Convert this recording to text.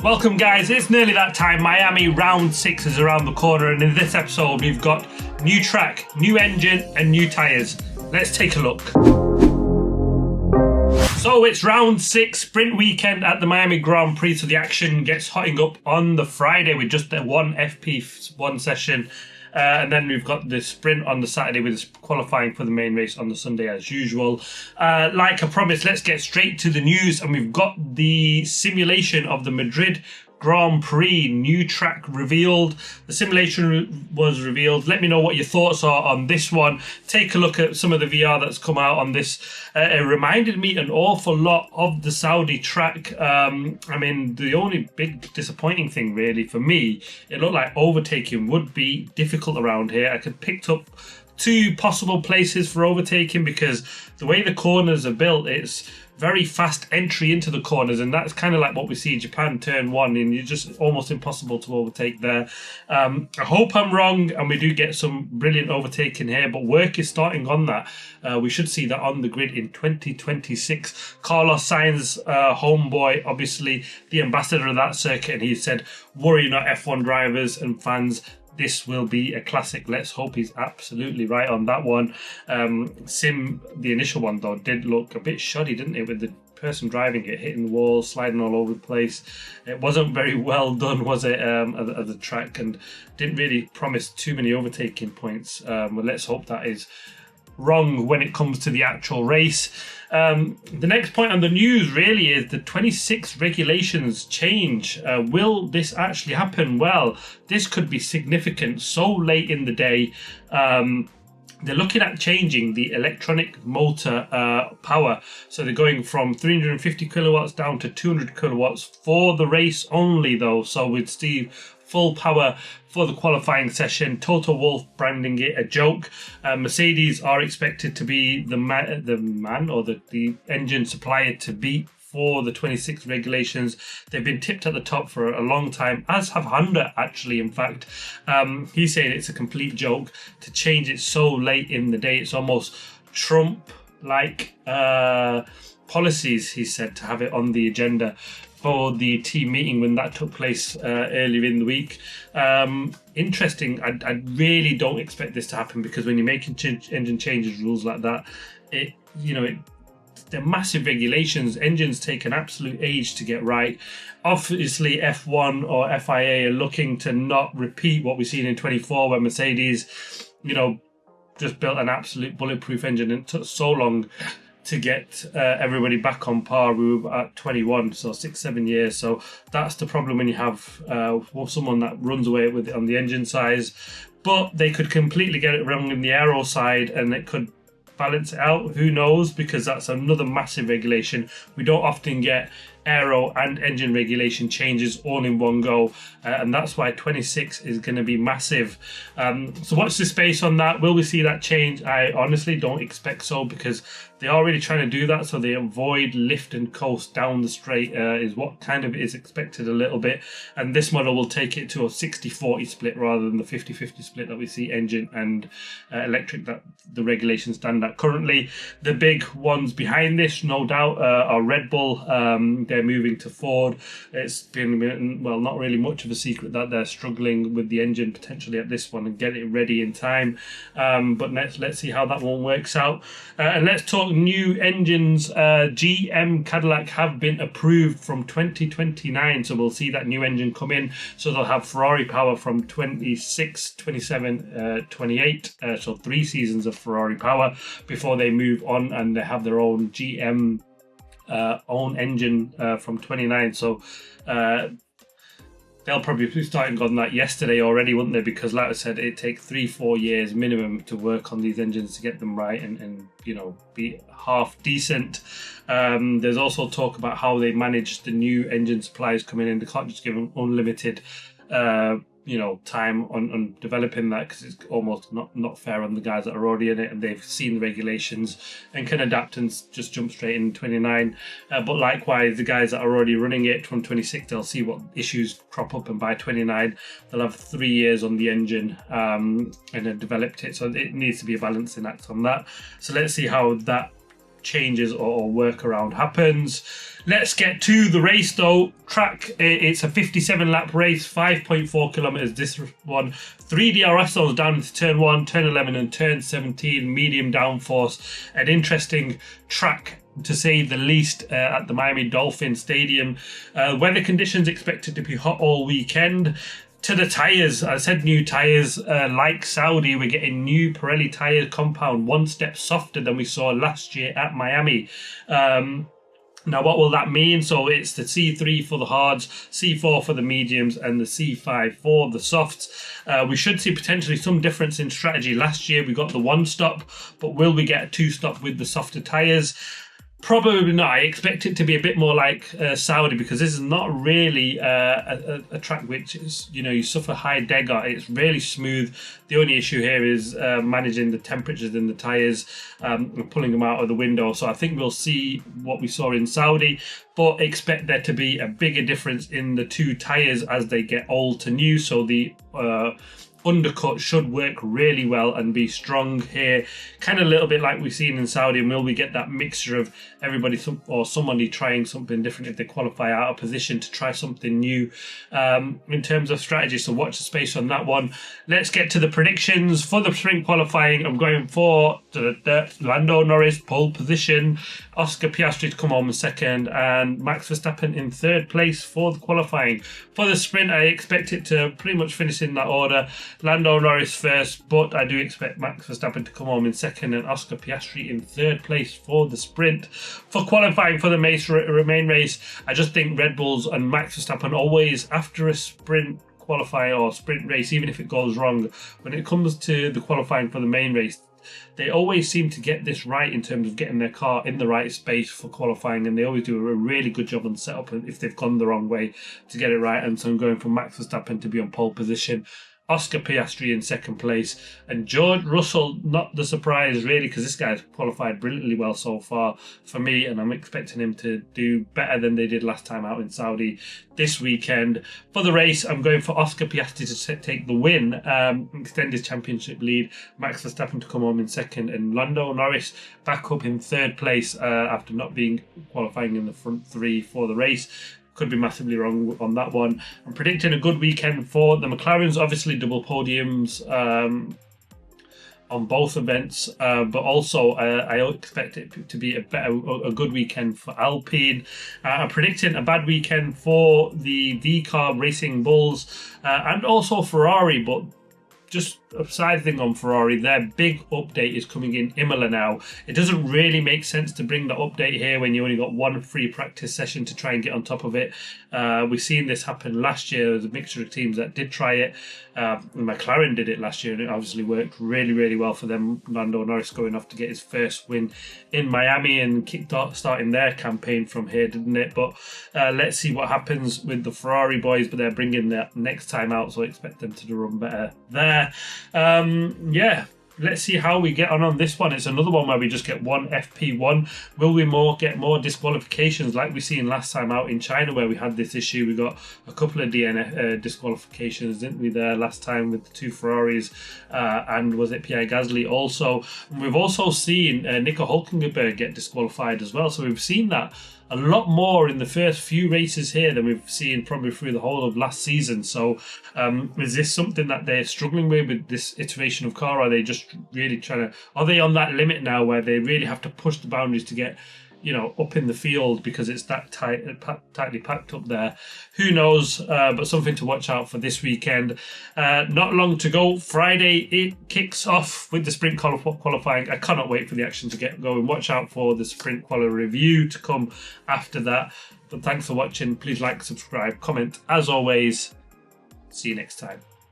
Welcome guys, it's nearly that time. Miami round 6 is around the corner, and in this episode we've got new track, new engine and new tyres. Let's take a look. So it's round 6 sprint weekend at the Miami Grand Prix, so the action gets hotting up on the Friday with just the one FP1 session. And then we've got the sprint on the Saturday with qualifying for the main race on the Sunday as usual. Like I promised, let's get straight to the news. And we've got the simulation of the Madrid Grand Prix, new track revealed. The simulation was revealed. Let me know what your thoughts are on this one. Take a look at some of the VR that's come out on this. It reminded me an awful lot of the Saudi track. I mean, the only big disappointing thing really for me, it looked like overtaking would be difficult around here. I could picked up 2 possible places for overtaking because the way the corners are built, it's very fast entry into the corners, and that's kind of like what we see in Japan turn 1, and you're just almost impossible to overtake there. I hope I'm wrong and we do get some brilliant overtaking here, but work is starting on that. We should see that on the grid in 2026. Carlos Sainz, homeboy, obviously the ambassador of that circuit, and he said, worry not F1 drivers and fans, this will be a classic. Let's hope he's absolutely right on that one. The initial one though, did look a bit shoddy, didn't it? With the person driving it hitting the wall, sliding all over the place. It wasn't very well done, was it, at the track, and didn't really promise too many overtaking points. Well, let's hope that is wrong when it comes to the actual race. The next point on the news really is the 26 regulations change. Will this actually happen? Well, this could be significant so late in the day. They're looking at changing the electronic motor power. So they're going from 350 kilowatts down to 200 kilowatts for the race only though. So with Steve, full power for the qualifying session. Toto Wolff branding it a joke. Mercedes are expected to be the engine supplier to beat for the 26 regulations. They've been tipped at the top for a long time, as have Honda actually, in fact. He's saying it's a complete joke to change it so late in the day. It's almost Trump-like policies, he said, to have it on the agenda for the team meeting when that took place earlier in the week. Interesting. I really don't expect this to happen, because when you're making engine changes rules like that, they're massive regulations. Engines take an absolute age to get right. Obviously, F1 or FIA are looking to not repeat what we've seen in 24, where Mercedes, just built an absolute bulletproof engine, and it took so long to get everybody back on par. We were at 21, so 6-7 years. So that's the problem when you have someone that runs away with it on the engine size. But they could completely get it wrong in the aero side, and it could balance it out. Who knows? Because that's another massive regulation. We don't often get aero and engine regulation changes all in one go, and that's why 26 is going to be massive. So watch the space on that. Will we see that change? I honestly don't expect so, because they're already trying to do that, so they avoid lift and coast down the straight is what kind of is expected a little bit, and this model will take it to a 60-40 split rather than the 50-50 split that we see engine and electric that the regulations stand at currently. The big ones behind this, no doubt, are Red Bull. They're moving to Ford. It's been, well, not really much of a secret that they're struggling with the engine potentially at this one and get it ready in time. But let's see how that one works out. And let's talk new engines. GM Cadillac have been approved from 2029. So we'll see that new engine come in. So they'll have Ferrari power from 26, 27, 28. So 3 seasons of Ferrari power before they move on and they have their own GM own engine from 29. So they'll probably be starting on that yesterday already, wouldn't they? Because like I said, it takes 3-4 years minimum to work on these engines to get them right and be half decent. There's also talk about how they manage the new engine suppliers coming in. They can't just give them unlimited time on developing that, because it's almost not fair on the guys that are already in it and they've seen the regulations and can adapt and just jump straight in 29. But likewise, the guys that are already running it from 26, they'll see what issues crop up, and by 29 they'll have 3 years on the engine and have developed it. So it needs to be a balancing act on that. So let's see how that changes or workaround happens. Let's get to the race though. Track, it's a 57 lap race, 5.4 kilometers this one. 3 DRS zones down into turn 1, turn 11 and turn 17, medium downforce. An interesting track to say the least at the Miami Dolphin Stadium. Weather conditions expected to be hot all weekend. To the tyres, I said new tyres, like Saudi, we're getting new Pirelli tyre compound, one step softer than we saw last year at Miami. Now, what will that mean? So it's the C3 for the hards, C4 for the mediums, and the C5 for the softs. We should see potentially some difference in strategy. Last year, we got the one stop, but will we get a two stop with the softer tyres? Probably not. I expect it to be a bit more like Saudi, because this is not really a track which is, you suffer high dega. It's really smooth. The only issue here is managing the temperatures in the tyres and pulling them out of the window. So I think we'll see what we saw in Saudi, but expect there to be a bigger difference in the two tyres as they get old to new. So the undercut should work really well and be strong here, kind of a little bit like we've seen in Saudi. And will we get that mixture of everybody or somebody trying something different if they qualify out of position to try something new in terms of strategy? So watch the space on that one. Let's get to the predictions for the sprint qualifying. I'm going for Lando Norris pole position, Oscar Piastri to come home in second, and Max Verstappen in third place for the qualifying. For the sprint, I expect it to pretty much finish in that order. Lando Norris first, but I do expect Max Verstappen to come home in second and Oscar Piastri in third place for the sprint. For qualifying for the main race, I just think Red Bulls and Max Verstappen always, after a sprint qualifying or sprint race, even if it goes wrong, when it comes to the qualifying for the main race, they always seem to get this right in terms of getting their car in the right space for qualifying, and they always do a really good job on setup if they've gone the wrong way to get it right. And so I'm going for Max Verstappen to be on pole position, Oscar Piastri in second place, and George Russell, not the surprise really, because this guy's qualified brilliantly well so far for me, and I'm expecting him to do better than they did last time out in Saudi this weekend. For the race, I'm going for Oscar Piastri to take the win, extend his championship lead, Max Verstappen to come home in second, and Lando Norris back up in third place after not being qualifying in the front three for the race. Could be massively wrong on that one. I'm predicting a good weekend for the McLarens, obviously double podiums on both events, but also I expect it to be a good weekend for Alpine. I'm predicting a bad weekend for the V-Carb Racing Bulls and also Ferrari, but just a side thing on Ferrari, their big update is coming in Imola now. It doesn't really make sense to bring the update here when you only got one free practice session to try and get on top of it. We've seen this happen last year. There was a mixture of teams that did try it. McLaren did it last year, and it obviously worked really, really well for them. Lando Norris going off to get his first win in Miami and starting their campaign from here, didn't it? But let's see what happens with the Ferrari boys, but they're bringing that next time out, so I expect them to run better there. Let's see how we get on this one. It's another one where we just get one FP1. Will we get more disqualifications like we seen last time out in China where we had this issue? We got a couple of DNF disqualifications, didn't we, there last time with the two Ferraris and was it Pierre Gasly also? And we've also seen Nico Hülkenberg get disqualified as well. So we've seen that a lot more in the first few races here than we've seen probably through the whole of last season. So is this something that they're struggling with this iteration of car? Are they just really are they on that limit now where they really have to push the boundaries to get up in the field because it's that tightly packed up there? Who knows, but something to watch out for this weekend. Not long to go. Friday, it kicks off with the sprint qualifying. I cannot wait for the action to get going. Watch out for the sprint qualifying review to come after that. But thanks for watching. Please like, subscribe, comment. As always, see you next time.